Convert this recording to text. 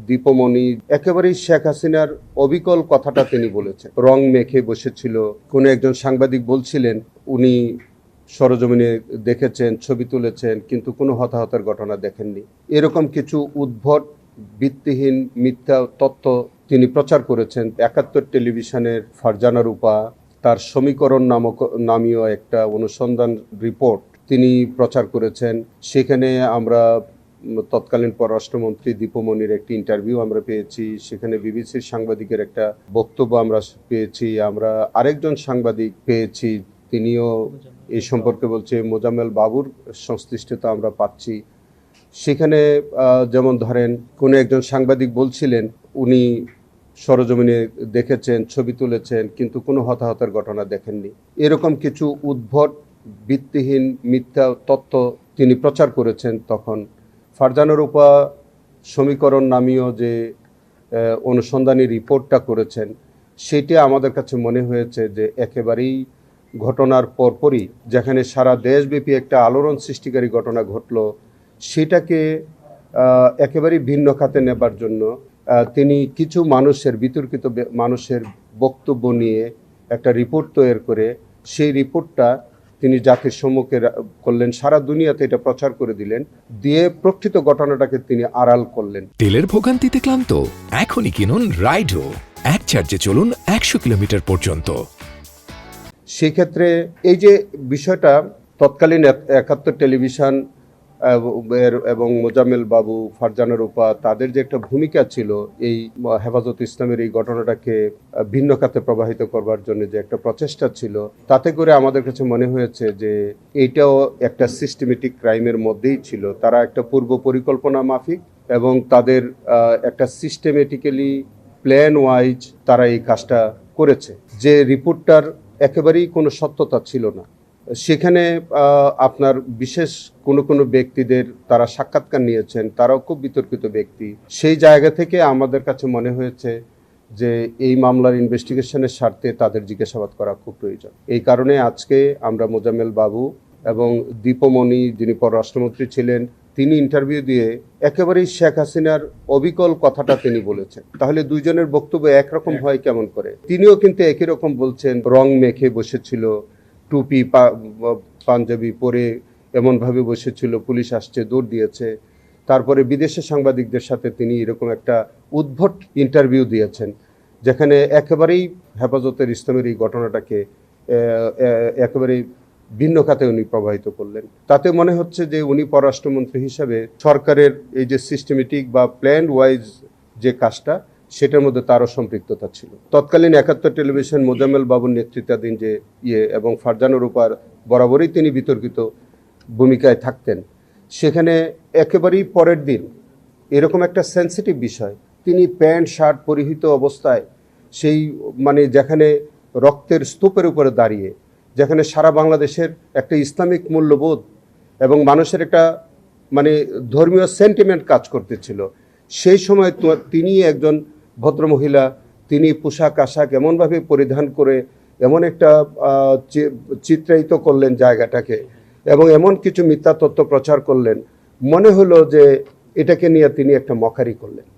দীপমণি একেবারেই শেখ হাসিনার অবিকল কথাটা তিনি বলেছেন। রং মেখে বসেছিল। কোনো একজন সাংবাদিক বলছিলেন উনি সরজমিনে দেখেছেন, ছবি তুলেছেন, কিন্তু কোনো হতাহতের ঘটনা দেখেননি। এরকম কিছু উদ্ভট ভিত্তিহীন মিথ্যা তথ্য তিনি প্রচার করেছেন। ৭১ টেলিভিশনের ফারজানা রূপা তার সমীকরণ নামীয় একটা অনুসন্ধান রিপোর্ট তিনি প্রচার করেছেন। সেখানে আমরা তৎকালীন পররাষ্ট্রমন্ত্রী দীপমণির একটি ইন্টারভিউ আমরা পেয়েছি। সেখানে বিবিসির সাংবাদিকের একটা বক্তব্য আমরা পেয়েছি। আমরা আরেকজন সাংবাদিক পেয়েছি, তিনিও এই সম্পর্কে বলছে। মোজাম্মেল বাবুর সংশ্লিষ্টতা আমরা পাচ্ছি। সেখানে যেমন ধরেন কোনো একজন সাংবাদিক বলছিলেন উনি সরজমিনে দেখেছেন, ছবি তুলেছেন, কিন্তু কোনো হতাহতের ঘটনা দেখেননি। এরকম কিছু উদ্ভট ভিত্তিহীন মিথ্যা তথ্য তিনি প্রচার করেছেন। তখন ফারজানা রূপা সমীকরণ নামীয় যে অনুসন্ধানী রিপোর্টটা করেছেন, সেটা আমাদের কাছে মনে হয়েছে যে একেবারেই ঘটনার পরপরই, যেখানে সারা দেশব্যাপী একটা আলোড়ন সৃষ্টিকারী ঘটনা ঘটল, সেটাকে একেবারেই ভিন্ন খাতে নেবার জন্য তিনি কিছু বিতর্কিত মানুষের বক্তব্য নিয়ে একটা রিপোর্ট তৈরি করে সেই রিপোর্টটা তিনি জাতির সম্মুখে করলেন, সারা দুনিয়াতে এটা প্রচার করে দিলেন, দিয়ে প্রকৃত ঘটনাটাকে তিনি আড়াল করলেন। তেলের ভোগান্তিতে ক্লান্ত? এখনই কিনুন রাইডো, এক চার্জে চলুন 100 কিলোমিটার পর্যন্ত। সেক্ষেত্রে এই যে বিষয়টা, তৎকালীন ৭১ টেলিভিশন এবং মোজাম্মেল বাবু, ফারজানা রূপা, তাদের যে একটা ভূমিকা ছিল এই হেফাজত ইসলামের এই ঘটনাটাকে ভিন্ন খাতে প্রবাহিত করবার জন্য যে একটা প্রচেষ্টা ছিল, তাতে করে আমাদের কাছে মনে হয়েছে যে এইটাও একটা সিস্টেমেটিক ক্রাইমের মধ্যেই ছিল। তারা একটা পূর্ব পরিকল্পনা মাফিক এবং তাদের একটা সিস্টেমেটিক্যালি প্ল্যান ওয়াইজ তারা এই কাজটা করেছে। যে রিপোর্টটার একেবারেই কোনো সত্যতা ছিল না। সেখানে আপনার বিশেষ কোনো ব্যক্তিদের তারা সাক্ষাৎকার নিয়েছেন, তারাও খুব বিতর্কিত ব্যক্তি। সেই জায়গা থেকে আমাদের কাছে মনে হয়েছে যে এই মামলার ইনভেস্টিগেশনের স্বার্থে তাদের জিজ্ঞাসাবাদ করা খুব প্রয়োজন। এই কারণে আজকে আমরা মোজাম্মেল বাবু এবং দীপমণি, যিনি পররাষ্ট্রমন্ত্রী ছিলেন, তিনি ইন্টারভিউ দিয়ে একেবারেই শেখ হাসিনার অবিকল কথাটা তিনি বলেছেন। তাহলে দুইজনের বক্তব্য একরকম হয় কেমন করে? তিনিও কিন্তু একই রকম বলছেন, রং মেখে বসেছিল, টুপি পাঞ্জাবি পরে এমনভাবে বসেছিল, পুলিশ আসছে, দৌড় দিয়েছে। তারপরে বিদেশের সাংবাদিকদের সাথে তিনি এরকম একটা উদ্ভট ইন্টারভিউ দিয়েছেন, যেখানে একেবারেই হেফাজতের ইসলামের এই ঘটনাটাকে একেবারেই ভিন্ন খাতে উনি প্রবাহিত করলেন। তাতে মনে হচ্ছে যে উনি পররাষ্ট্রমন্ত্রী হিসাবে সরকারের এই যে সিস্টেমেটিক বা প্ল্যান ওয়াইজ যে কাজটা, সেটার মধ্যে তারও সম্পৃক্ততা ছিল। তৎকালীন ৭১ টেলিভিশন মোজাম্মেল বাবুর নেতৃত্বাধীন যে এবং ফারজানা রূপার বরাবরই তিনি বিতর্কিত ভূমিকায় থাকতেন। সেখানে একেবারেই পরের দিন এরকম একটা সেন্সিটিভ বিষয়, তিনি প্যান্ট শার্ট পরিহিত অবস্থায় সেই যেখানে রক্তের স্তূপের উপরে দাঁড়িয়ে, যেখানে সারা বাংলাদেশের একটা ইসলামিক মূল্যবোধ এবং মানুষের একটা ধর্মীয় সেন্টিমেন্ট কাজ করতেছিল, সেই সময় তিনি একজন ভদ্রমহিলা, তিনি পোশাক আশাক এমনভাবে পরিধান করে এমন একটা চিত্রায়িত করলেন জায়গাটাকে, এবং এমন কিছু মিথ্যা তথ্য প্রচার করলেন, মনে হলো যে এটাকে নিয়ে তিনি একটা মখারি করলেন।